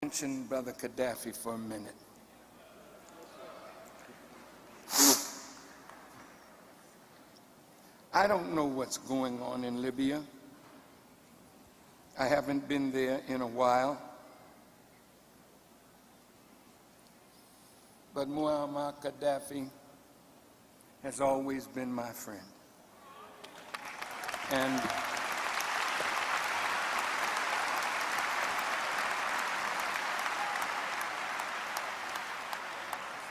Mention Brother Ghaddafi for a minute. I don't know what's going on in Libya. I haven't been there in a while. But Muammar Gaddafi has always been my friend. And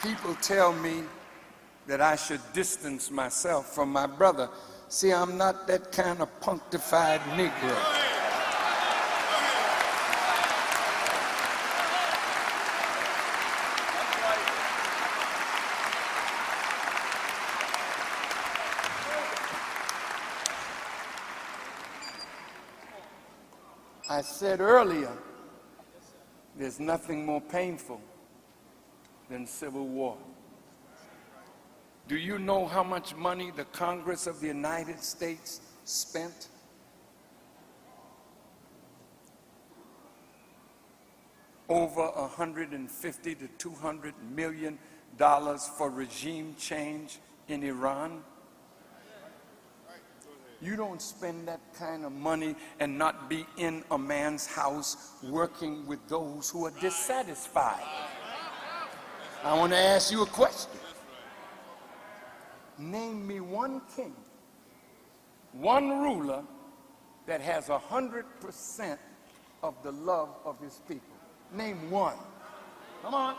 people tell me that I should distance myself from my brother. See, I'm not that kind of punctified Negro. I said earlier, there's nothing more painful than civil war. Do you know how much money the Congress of the United States spent? Over $150 to $200 million for regime change in Iran. You don't spend that kind of money and not be in a man's house working with those who are dissatisfied. I want to ask you a question. Name me one king, one ruler that has 100% of the love of his people. Name one. Come on.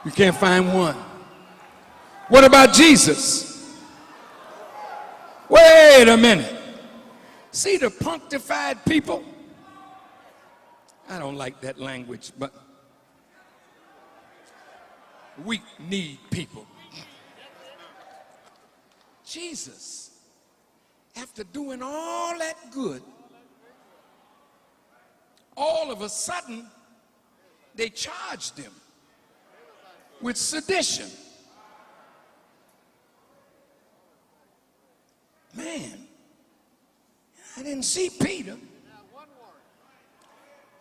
You can't find one. What about Jesus? Wait a minute. See the punctified people? I don't like that language, but we need people. Jesus, after doing all that good, all of a sudden, they charged him with sedition. Man, I didn't see Peter.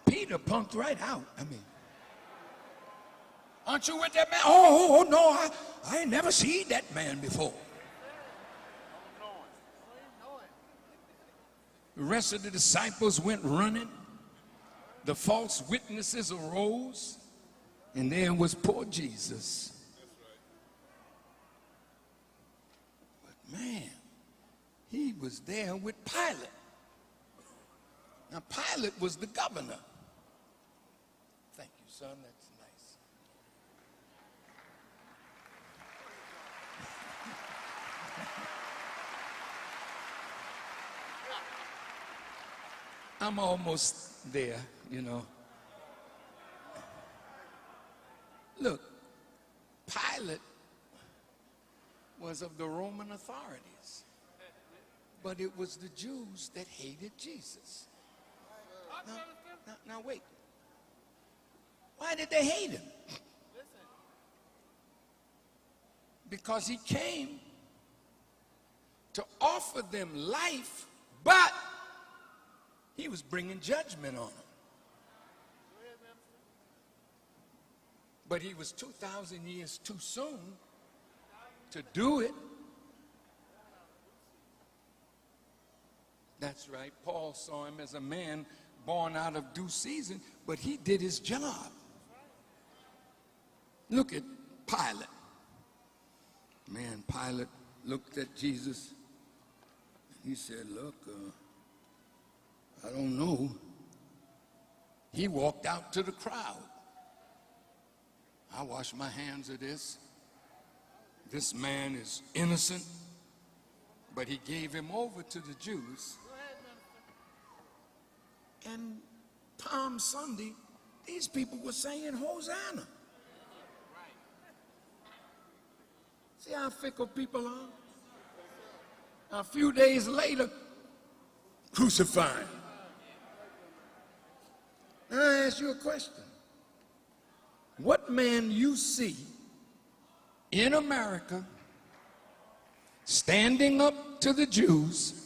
Peter punked right out. I mean, aren't you with that man? Oh no, I ain't never seen that man before. The rest of the disciples went running. The false witnesses arose. And there was poor Jesus. But man, he was there with Pilate. Now Pilate was the governor. Thank you, son, that's nice. I'm almost there, you know. Look, Pilate was of the Roman authorities, but it was the Jews that hated Jesus. Now wait. Why did they hate him? Because he came to offer them life, but he was bringing judgment on them. But he was 2,000 years too soon to do it. That's right. Paul saw him as a man born out of due season, but he did his job. Look at Pilate. Man, Pilate looked at Jesus. He said, look, I don't know. He walked out to the crowd. I wash my hands of this. This man is innocent, but he gave him over to the Jews. And Palm Sunday, these people were saying, Hosanna. See how fickle people are? A few days later, crucify him. Now I ask you a question. What man you see in America standing up to the Jews,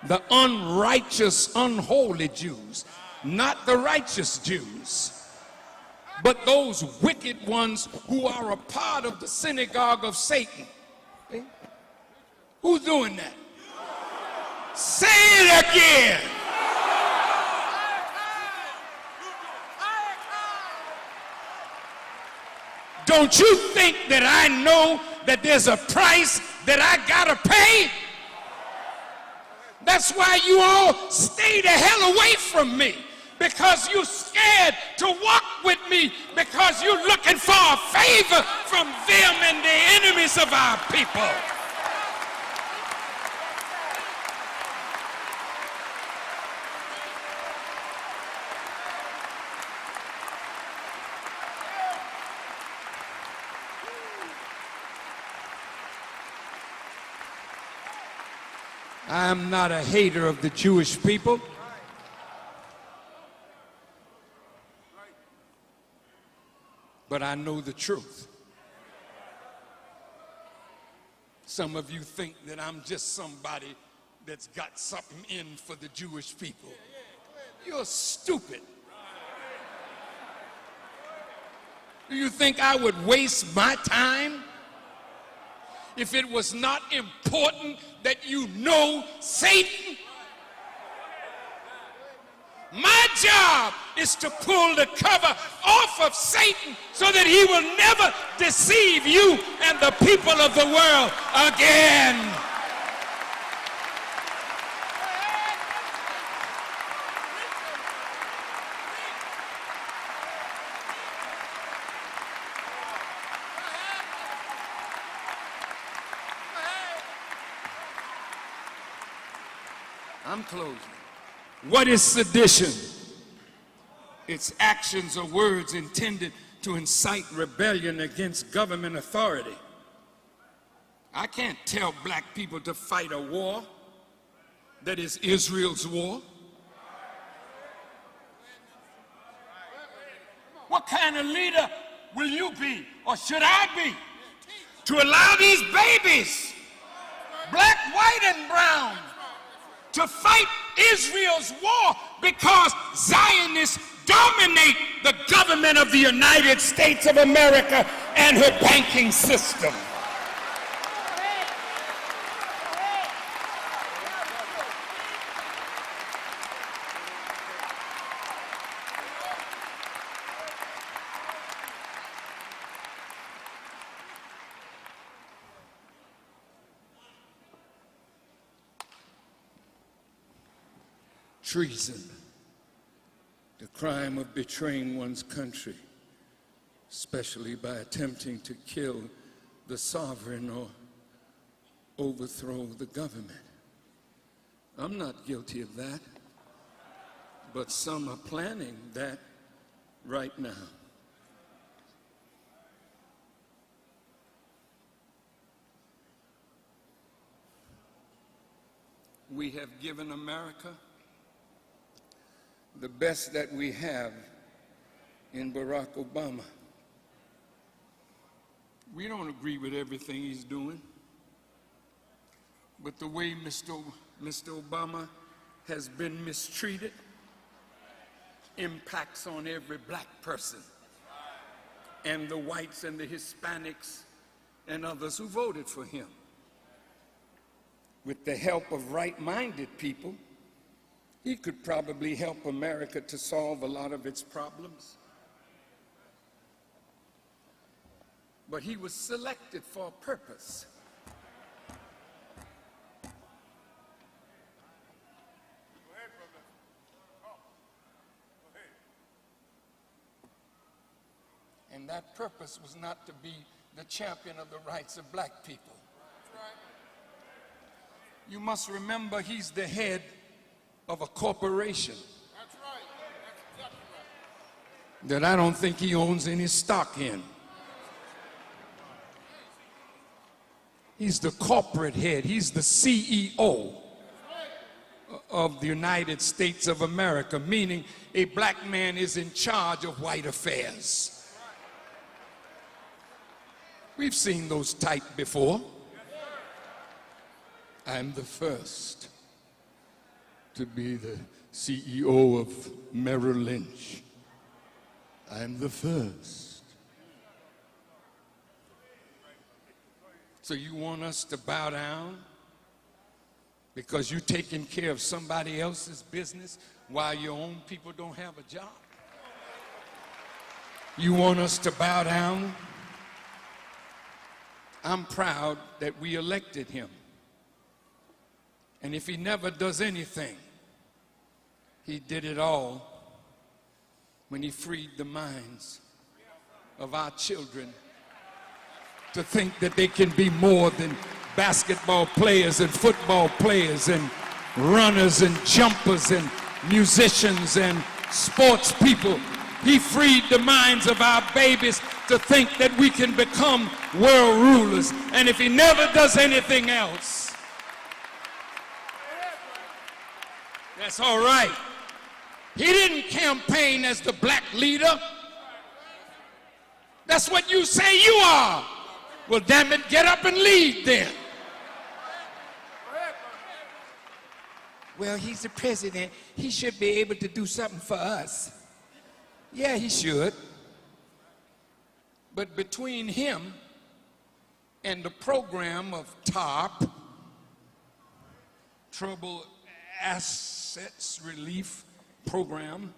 the unrighteous, unholy Jews, not the righteous Jews, but those wicked ones who are a part of the synagogue of Satan. See? Who's doing that? Say it again. Don't you think that I know that there's a price that I gotta pay? That's why you all stay the hell away from me, because you're scared to walk with me, because you're looking for a favor from them and the enemies of our people. I'm not a hater of the Jewish people. But I know the truth. Some of you think that I'm just somebody that's got something in for the Jewish people. You're stupid. Do you think I would waste my time if it was not important that you know Satan? My job is to pull the cover off of Satan so that he will never deceive you and the people of the world again. I'm closing. What is sedition? It's actions or words intended to incite rebellion against government authority. I can't tell black people to fight a war that is Israel's war. What kind of leader will you be, or should I be, to allow these babies, black, white, and brown, to fight Israel's war because Zionists dominate the government of the United States of America and her banking system? Treason, the crime of betraying one's country, especially by attempting to kill the sovereign or overthrow the government. I'm not guilty of that, but some are planning that right now. We have given America the best that we have in Barack Obama. We don't agree with everything he's doing, but the way Mr. Obama has been mistreated impacts on every black person and the whites and the Hispanics and others who voted for him. With the help of right-minded people, he could probably help America to solve a lot of its problems. But he was selected for a purpose. And that purpose was not to be the champion of the rights of black people. You must remember, he's the head of a corporation. That's right. That's exactly right. That I don't think he owns any stock in. He's the corporate head. He's the CEO of the United States of America, meaning a black man is in charge of white affairs. We've seen those type before. I'm the first to be the CEO of Merrill Lynch. I'm the first. So you want us to bow down because you're taking care of somebody else's business while your own people don't have a job? You want us to bow down? I'm proud that we elected him. And if he never does anything, he did it all when he freed the minds of our children to think that they can be more than basketball players and football players and runners and jumpers and musicians and sports people. He freed the minds of our babies to think that we can become world rulers. And if he never does anything else, that's all right. He didn't campaign as the black leader. That's what you say you are. Well, damn it, get up and lead then. Well, he's the president. He should be able to do something for us. Yeah, he should. But between him and the program of TARP, Trouble Assets Relief Program,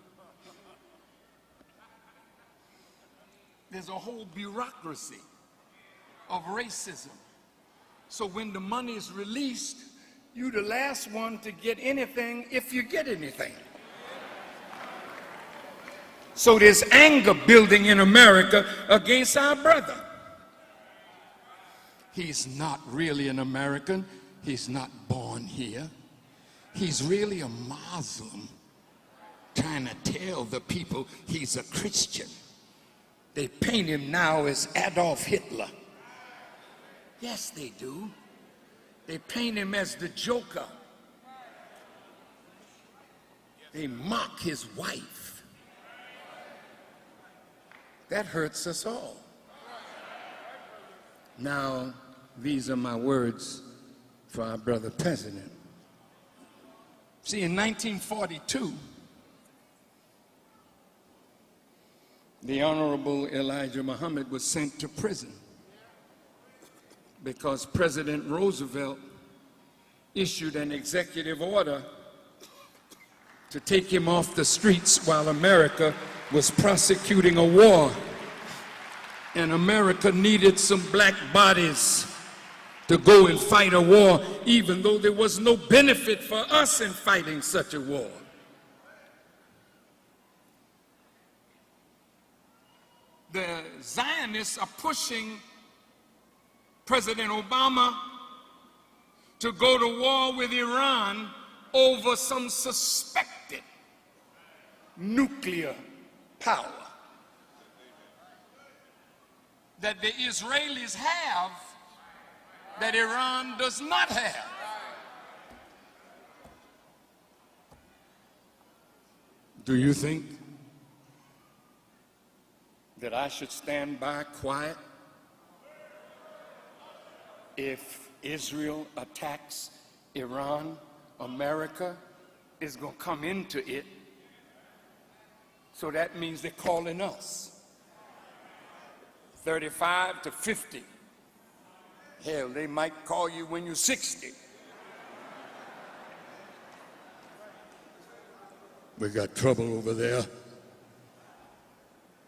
there's a whole bureaucracy of racism. So when the money is released, you're the last one to get anything if you get anything. So there's anger building in America against our brother. He's not really an American. He's not born here. He's really a Muslim trying to tell the people he's a Christian. They paint him now as Adolf Hitler. Yes, they do. They paint him as the Joker. They mock his wife. That hurts us all. Now, these are my words for our brother president. See, in 1942, the Honorable Elijah Muhammad was sent to prison because President Roosevelt issued an executive order to take him off the streets while America was prosecuting a war. And America needed some black bodies to go and fight a war, even though there was no benefit for us in fighting such a war. The Zionists are pushing President Obama to go to war with Iran over some suspected nuclear power that the Israelis have that Iran does not have. Do you think that I should stand by quiet if Israel attacks Iran? America is going to come into it. So that means they're calling us 35 to 50. Hell, they might call you when you're 60. We got trouble over there.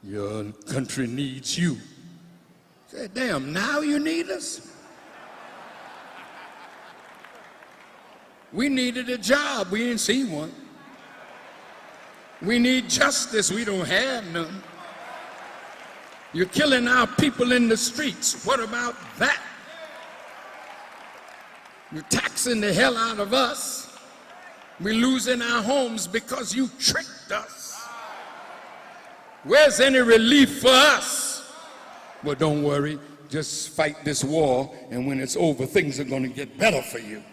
Your country needs you. Say, damn, now you need us? We needed a job. We didn't see one. We need justice. We don't have none. You're killing our people in the streets. What about that? You're taxing the hell out of us. We're losing our homes because you tricked us. Where's any relief for us? Well, don't worry. Just fight this war, and when it's over, things are going to get better for you.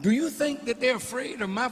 Do you think that they're afraid of my